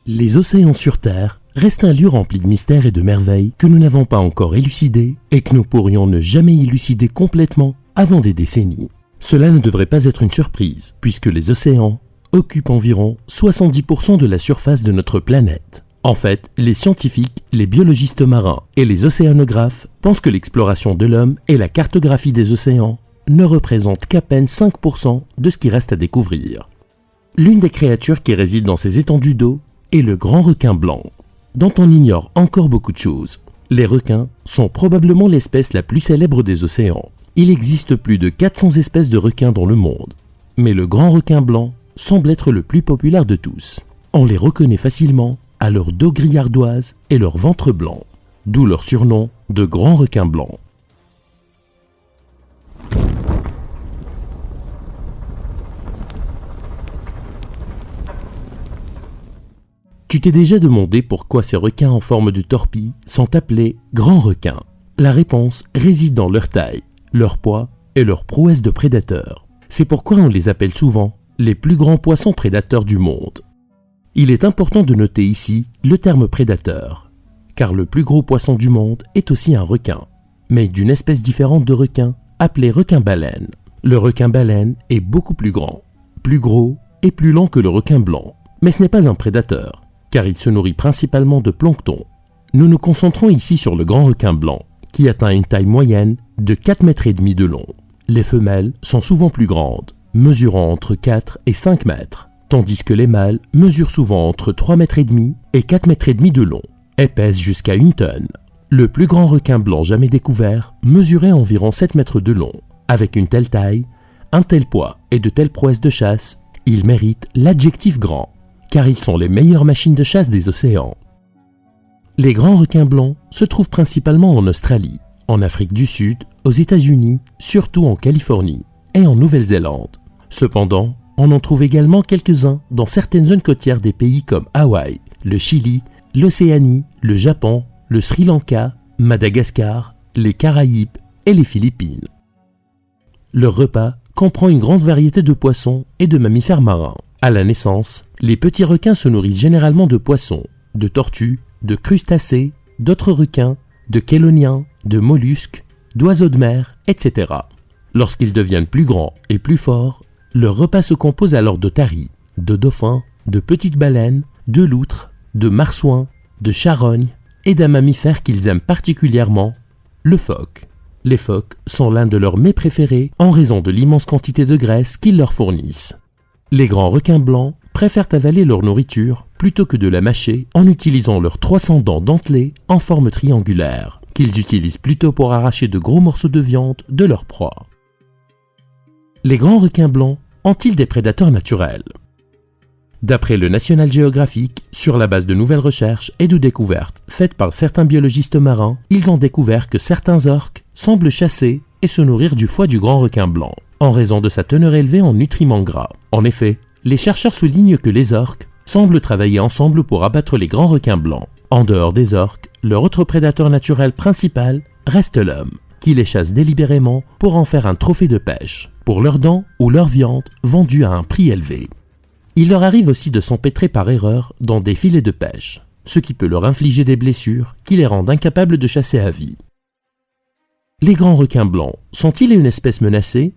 Les océans sur Terre restent un lieu rempli de mystères et de merveilles que nous n'avons pas encore élucidés et que nous pourrions ne jamais élucider complètement avant des décennies. Cela ne devrait pas être une surprise, puisque les océans occupent environ 70% de la surface de notre planète. En fait, les scientifiques, les biologistes marins et les océanographes pensent que l'exploration de l'homme et la cartographie des océans ne représentent qu'à peine 5% de ce qui reste à découvrir. L'une des créatures qui résident dans ces étendues d'eau est le grand requin blanc, dont on ignore encore beaucoup de choses. Les requins sont probablement l'espèce la plus célèbre des océans. Il existe plus de 400 espèces de requins dans le monde, mais le grand requin blanc semble être le plus populaire de tous. On les reconnaît facilement à leur dos gris ardoise et leur ventre blanc, d'où leur surnom de grand requin blanc. Tu t'es déjà demandé pourquoi ces requins en forme de torpille sont appelés grands requins? La réponse réside dans leur taille, leur poids et leur prouesse de prédateurs. C'est pourquoi on les appelle souvent les plus grands poissons prédateurs du monde. Il est important de noter ici le terme prédateur, car le plus gros poisson du monde est aussi un requin, mais d'une espèce différente de requin appelé requin-baleine. Le requin-baleine est beaucoup plus grand, plus gros et plus lent que le requin blanc, mais ce n'est pas un prédateur, car il se nourrit principalement de plancton. Nous nous concentrons ici sur le grand requin blanc, qui atteint une taille moyenne de 4,5 mètres de long. Les femelles sont souvent plus grandes, mesurant entre 4 et 5 mètres, tandis que les mâles mesurent souvent entre 3,5 mètres et 4,5 mètres de long, et pèsent jusqu'à 1 tonne. Le plus grand requin blanc jamais découvert mesurait environ 7 mètres de long. Avec une telle taille, un tel poids et de telles prouesses de chasse, il mérite l'adjectif grand, car ils sont les meilleures machines de chasse des océans. Les grands requins blancs se trouvent principalement en Australie, en Afrique du Sud, aux États-Unis, surtout en Californie et en Nouvelle-Zélande. Cependant, on en trouve également quelques-uns dans certaines zones côtières des pays comme Hawaï, le Chili, l'Océanie, le Japon, le Sri Lanka, Madagascar, les Caraïbes et les Philippines. Leur repas comprend une grande variété de poissons et de mammifères marins. À la naissance, les petits requins se nourrissent généralement de poissons, de tortues, de crustacés, d'autres requins, de chéloniens, de mollusques, d'oiseaux de mer, etc. Lorsqu'ils deviennent plus grands et plus forts, leur repas se compose alors d'otaries, de dauphins, de petites baleines, de loutres, de marsouins, de charognes et d'un mammifère qu'ils aiment particulièrement, le phoque. Les phoques sont l'un de leurs mets préférés en raison de l'immense quantité de graisse qu'ils leur fournissent. Les grands requins blancs préfèrent avaler leur nourriture plutôt que de la mâcher en utilisant leurs 300 dents dentelées en forme triangulaire, qu'ils utilisent plutôt pour arracher de gros morceaux de viande de leur proie. Les grands requins blancs ont-ils des prédateurs naturels? D'après le National Geographic, sur la base de nouvelles recherches et de découvertes faites par certains biologistes marins, ils ont découvert que certains orques semblent chasser et se nourrir du foie du grand requin blanc, en raison de sa teneur élevée en nutriments gras. En effet, les chercheurs soulignent que les orques semblent travailler ensemble pour abattre les grands requins blancs. En dehors des orques, leur autre prédateur naturel principal reste l'homme, qui les chasse délibérément pour en faire un trophée de pêche, pour leurs dents ou leur viande vendue à un prix élevé. Il leur arrive aussi de s'empêtrer par erreur dans des filets de pêche, ce qui peut leur infliger des blessures qui les rendent incapables de chasser à vie. Les grands requins blancs sont-ils une espèce menacée?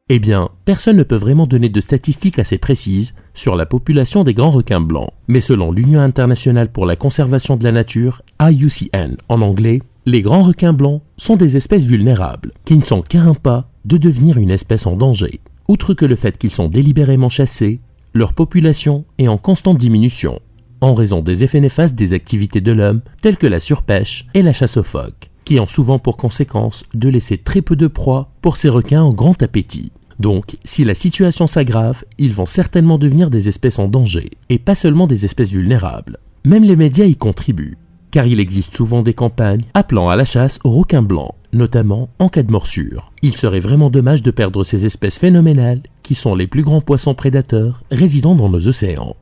Eh bien, personne ne peut vraiment donner de statistiques assez précises sur la population des grands requins blancs, mais selon l'Union internationale pour la conservation de la nature, IUCN en anglais, les grands requins blancs sont des espèces vulnérables, qui ne sont qu'à un pas de devenir une espèce en danger. Outre que le fait qu'ils sont délibérément chassés, leur population est en constante diminution, en raison des effets néfastes des activités de l'homme telles que la surpêche et la chasse aux phoques, qui ont souvent pour conséquence de laisser très peu de proies pour ces requins en grand appétit. Donc, si la situation s'aggrave, ils vont certainement devenir des espèces en danger, et pas seulement des espèces vulnérables. Même les médias y contribuent, car il existe souvent des campagnes appelant à la chasse aux requins blancs, notamment en cas de morsure. Il serait vraiment dommage de perdre ces espèces phénoménales qui sont les plus grands poissons prédateurs résidant dans nos océans.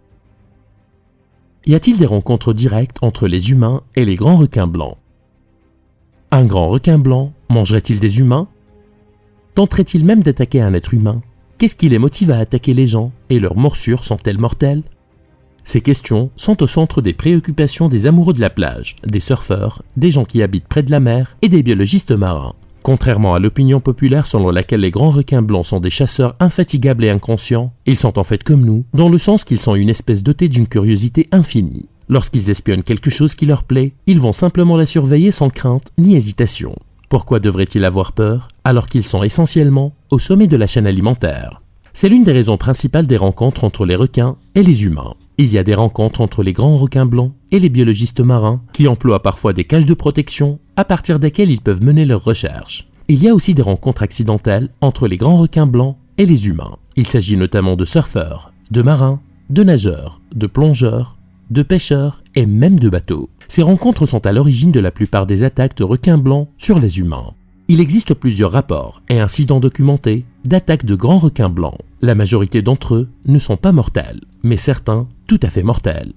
Y a-t-il des rencontres directes entre les humains et les grands requins blancs? Un grand requin blanc mangerait-il des humains? Tenterait-il même d'attaquer un être humain? Qu'est-ce qui les motive à attaquer les gens et leurs morsures sont-elles mortelles? Ces questions sont au centre des préoccupations des amoureux de la plage, des surfeurs, des gens qui habitent près de la mer et des biologistes marins. Contrairement à l'opinion populaire selon laquelle les grands requins blancs sont des chasseurs infatigables et inconscients, ils sont en fait comme nous, dans le sens qu'ils sont une espèce dotée d'une curiosité infinie. Lorsqu'ils espionnent quelque chose qui leur plaît, ils vont simplement la surveiller sans crainte ni hésitation. Pourquoi devraient-ils avoir peur alors qu'ils sont essentiellement au sommet de la chaîne alimentaire? C'est l'une des raisons principales des rencontres entre les requins et les humains. Il y a des rencontres entre les grands requins blancs et les biologistes marins qui emploient parfois des cages de protection à partir desquelles ils peuvent mener leurs recherches. Il y a aussi des rencontres accidentelles entre les grands requins blancs et les humains. Il s'agit notamment de surfeurs, de marins, de nageurs, de plongeurs, de pêcheurs et même de bateaux. Ces rencontres sont à l'origine de la plupart des attaques de requins blancs sur les humains. Il existe plusieurs rapports et incidents documentés d'attaques de grands requins blancs. La majorité d'entre eux ne sont pas mortels, mais certains tout à fait mortels.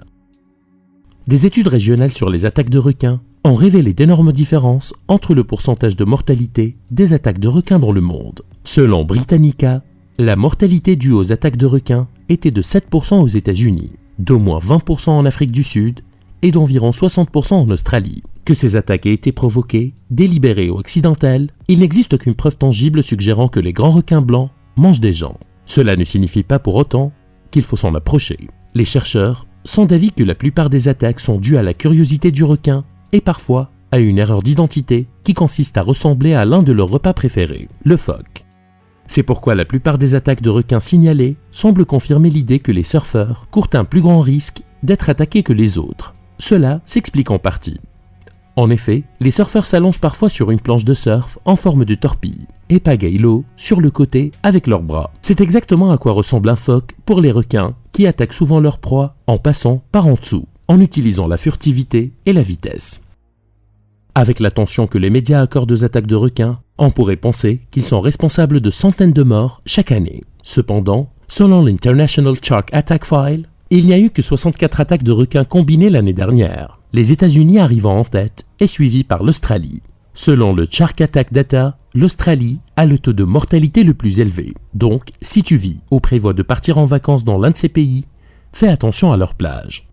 Des études régionales sur les attaques de requins ont révélé d'énormes différences entre le pourcentage de mortalité des attaques de requins dans le monde. Selon Britannica, la mortalité due aux attaques de requins était de 7% aux États-Unis, d'au moins 20% en Afrique du Sud et d'environ 60% en Australie. Que ces attaques aient été provoquées, délibérées ou accidentelles, il n'existe aucune preuve tangible suggérant que les grands requins blancs mangent des gens. Cela ne signifie pas pour autant qu'il faut s'en approcher. Les chercheurs sont d'avis que la plupart des attaques sont dues à la curiosité du requin et parfois à une erreur d'identité qui consiste à ressembler à l'un de leurs repas préférés, le phoque. C'est pourquoi la plupart des attaques de requins signalées semblent confirmer l'idée que les surfeurs courent un plus grand risque d'être attaqués que les autres. Cela s'explique en partie. En effet, les surfeurs s'allongent parfois sur une planche de surf en forme de torpille et pagayent l'eau sur le côté avec leurs bras. C'est exactement à quoi ressemble un phoque pour les requins qui attaquent souvent leur proie en passant par en dessous, en utilisant la furtivité et la vitesse. Avec l'attention que les médias accordent aux attaques de requins, on pourrait penser qu'ils sont responsables de centaines de morts chaque année. Cependant, selon l'International Shark Attack File, il n'y a eu que 64 attaques de requins combinées l'année dernière, les États-Unis arrivant en tête et suivis par l'Australie. Selon le Shark Attack Data, l'Australie a le taux de mortalité le plus élevé. Donc, si tu vis ou prévois de partir en vacances dans l'un de ces pays, fais attention à leurs plages.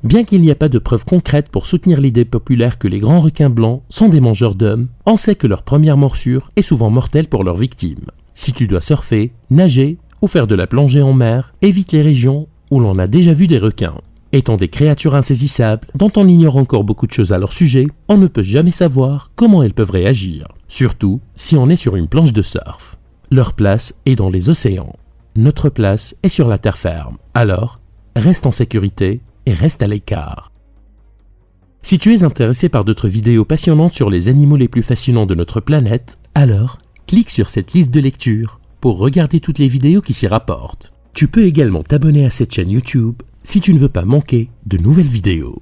Bien qu'il n'y ait pas de preuves concrètes pour soutenir l'idée populaire que les grands requins blancs sont des mangeurs d'hommes, on sait que leur première morsure est souvent mortelle pour leurs victimes. Si tu dois surfer, nager ou faire de la plongée en mer, évite les régions où l'on a déjà vu des requins. Étant des créatures insaisissables dont on ignore encore beaucoup de choses à leur sujet, on ne peut jamais savoir comment elles peuvent réagir, surtout si on est sur une planche de surf. Leur place est dans les océans. Notre place est sur la terre ferme. Alors, reste en sécurité et reste à l'écart. Si tu es intéressé par d'autres vidéos passionnantes sur les animaux les plus fascinants de notre planète, alors clique sur cette liste de lecture pour regarder toutes les vidéos qui s'y rapportent. Tu peux également t'abonner à cette chaîne YouTube si tu ne veux pas manquer de nouvelles vidéos.